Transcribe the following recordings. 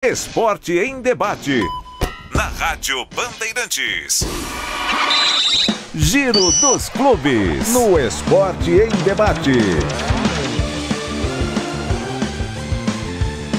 Esporte em Debate, na Rádio Bandeirantes. Giro dos Clubes, no Esporte em Debate.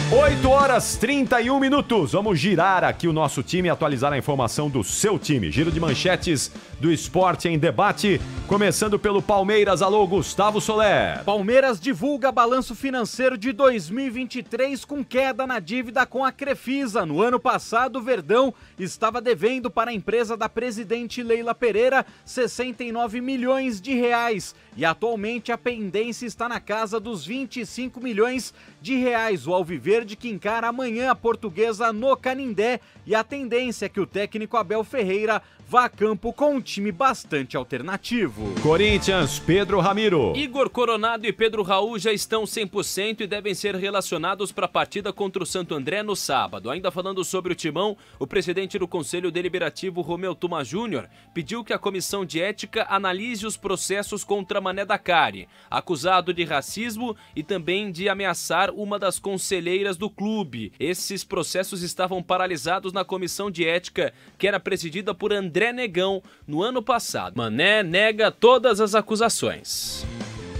8h31. Vamos girar aqui o nosso time e atualizar a informação do seu time. Giro de manchetes do Esporte em Debate, começando pelo Palmeiras. Alô, Gustavo Soler. Palmeiras divulga balanço financeiro de 2023 com queda na dívida com a Crefisa. No ano passado, o Verdão estava devendo para a empresa da presidente Leila Pereira 69 milhões de reais. E atualmente a pendência está na casa dos 25 milhões de reais. O Alviverde que encara amanhã a Portuguesa no Canindé, e a tendência é que o técnico Abel Ferreira vá a campo com um time bastante alternativo. Corinthians, Pedro Ramiro. Igor Coronado e Pedro Raul já estão 100% e devem ser relacionados para a partida contra o Santo André no sábado. Ainda falando sobre o timão, o presidente do Conselho Deliberativo, Romeu Tuma Júnior, pediu que a comissão de ética analise os processos contra Mané Dacari, acusado de racismo e também de ameaçar uma das conselheiras do clube. Esses processos estavam paralisados na comissão de ética, que era presidida por André Negão no ano passado. Mané nega todas as acusações.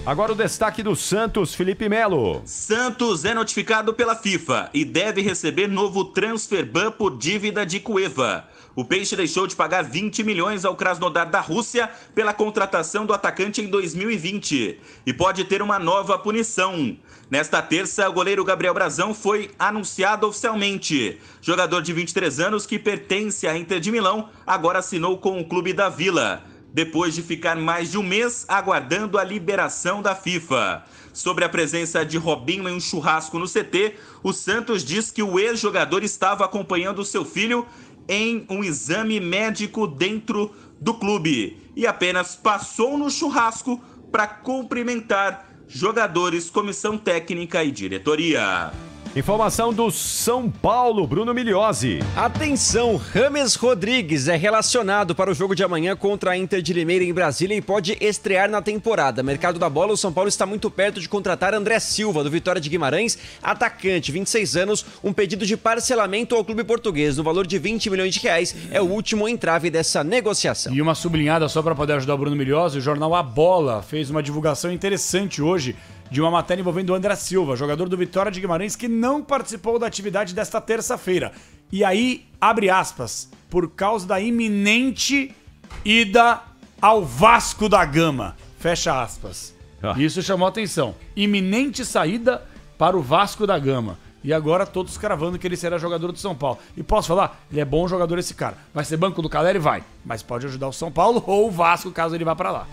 Agora o destaque do Santos, Felipe Melo. Santos é notificado pela FIFA e deve receber novo transfer ban por dívida de Cueva. O Peixe deixou de pagar 20 milhões ao Krasnodar da Rússia pela contratação do atacante em 2020 e pode ter uma nova punição. Nesta terça, o goleiro Gabriel Brazão foi anunciado oficialmente. Jogador de 23 anos que pertence à Inter de Milão, agora assinou com o clube da Vila, depois de ficar mais de um mês aguardando a liberação da FIFA. Sobre a presença de Robinho em um churrasco no CT, o Santos diz que o ex-jogador estava acompanhando seu filho em um exame médico dentro do clube e apenas passou no churrasco para cumprimentar jogadores, comissão técnica e diretoria. Informação do São Paulo, Bruno Migliozzi. Atenção, James Rodrigues é relacionado para o jogo de amanhã contra a Inter de Limeira em Brasília e pode estrear na temporada. Mercado da bola, o São Paulo está muito perto de contratar André Silva, do Vitória de Guimarães, atacante, 26 anos, um pedido de parcelamento ao clube português no valor de 20 milhões de reais. É o último entrave dessa negociação. E uma sublinhada só para poder ajudar o Bruno Migliozzi, o jornal A Bola fez uma divulgação interessante hoje de uma matéria envolvendo o André Silva, jogador do Vitória de Guimarães, que não participou da atividade desta terça-feira. E aí, abre aspas, por causa da iminente ida ao Vasco da Gama. Fecha aspas. Isso chamou atenção. Iminente saída para o Vasco da Gama. E agora todos cravando que ele será jogador do São Paulo. E posso falar? Ele é bom jogador esse cara. Vai ser banco do Caleri? Vai. Mas pode ajudar o São Paulo ou o Vasco caso ele vá para lá.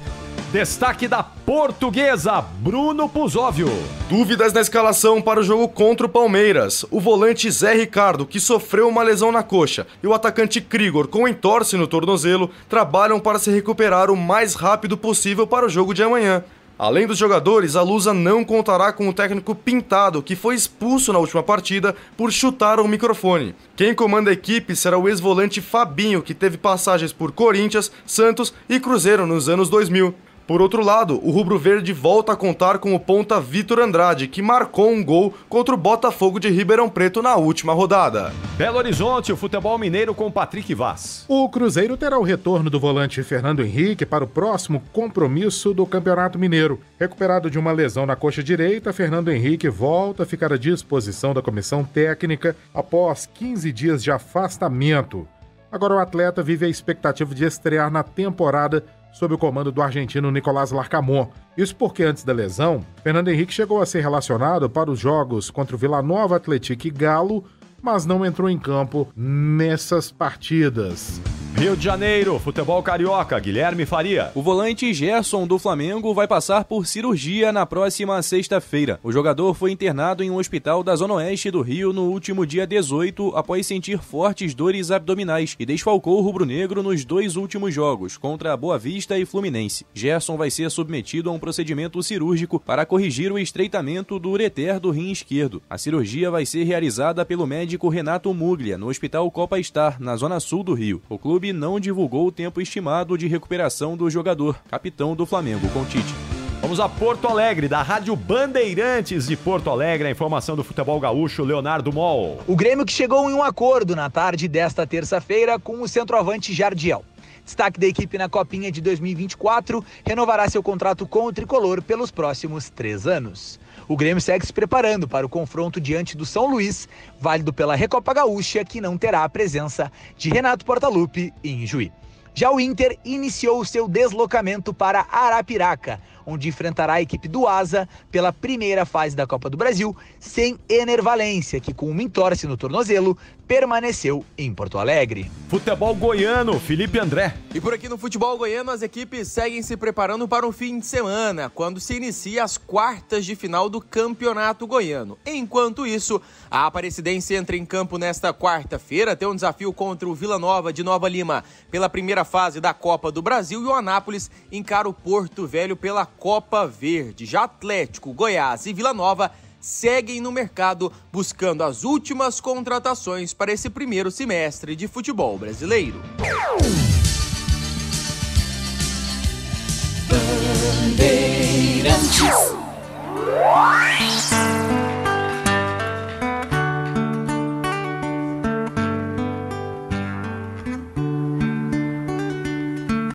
Destaque da Portuguesa, Bruno Puzóvio. Dúvidas na escalação para o jogo contra o Palmeiras. O volante Zé Ricardo, que sofreu uma lesão na coxa, e o atacante Krigor, com entorse no tornozelo, trabalham para se recuperar o mais rápido possível para o jogo de amanhã. Além dos jogadores, a Lusa não contará com o técnico Pintado, que foi expulso na última partida por chutar o microfone. Quem comanda a equipe será o ex-volante Fabinho, que teve passagens por Corinthians, Santos e Cruzeiro nos anos 2000. Por outro lado, o rubro-verde volta a contar com o ponta Vitor Andrade, que marcou um gol contra o Botafogo de Ribeirão Preto na última rodada. Belo Horizonte, o futebol mineiro com Patrick Vaz. O Cruzeiro terá o retorno do volante Fernando Henrique para o próximo compromisso do Campeonato Mineiro. Recuperado de uma lesão na coxa direita, Fernando Henrique volta a ficar à disposição da comissão técnica após 15 dias de afastamento. Agora o atleta vive a expectativa de estrear na temporada sob o comando do argentino Nicolás Larcamón. Isso porque antes da lesão, Fernando Henrique chegou a ser relacionado para os jogos contra o Vila Nova, Atlético e Galo, mas não entrou em campo nessas partidas. Rio de Janeiro, futebol carioca, Guilherme Faria. O volante Gerson do Flamengo vai passar por cirurgia na próxima sexta-feira. O jogador foi internado em um hospital da Zona Oeste do Rio no último dia 18, após sentir fortes dores abdominais, e desfalcou o rubro-negro nos 2 últimos jogos, contra a Boa Vista e Fluminense. Gerson vai ser submetido a um procedimento cirúrgico para corrigir o estreitamento do ureter do rim esquerdo. A cirurgia vai ser realizada pelo médico Renato Muglia, no Hospital Copa Star, na Zona Sul do Rio. O clube não divulgou o tempo estimado de recuperação do jogador, capitão do Flamengo, com Tite. Vamos a Porto Alegre, da Rádio Bandeirantes de Porto Alegre, a informação do futebol gaúcho, Leonardo Moll. O Grêmio que chegou em um acordo na tarde desta terça-feira com o centroavante Jardiel. Destaque da equipe na Copinha de 2024, renovará seu contrato com o tricolor pelos próximos 3 anos. O Grêmio segue se preparando para o confronto diante do São Luís, válido pela Recopa Gaúcha, que não terá a presença de Renato Portaluppi em Juí. Já o Inter iniciou seu deslocamento para Arapiraca, onde enfrentará a equipe do Asa pela primeira fase da Copa do Brasil, sem Ener Valencia, que com uma entorse no tornozelo, permaneceu em Porto Alegre. Futebol goiano, Felipe André. E por aqui no futebol goiano, as equipes seguem se preparando para o fim de semana, quando se inicia as quartas de final do Campeonato Goiano. Enquanto isso, a Aparecidense entra em campo nesta quarta-feira, tem um desafio contra o Vila Nova de Nova Lima pela primeira fase da Copa do Brasil, e o Anápolis encara o Porto Velho pela Copa Verde. Já Atlético, Goiás e Vila Nova seguem no mercado buscando as últimas contratações para esse primeiro semestre de futebol brasileiro. Bandeirantes.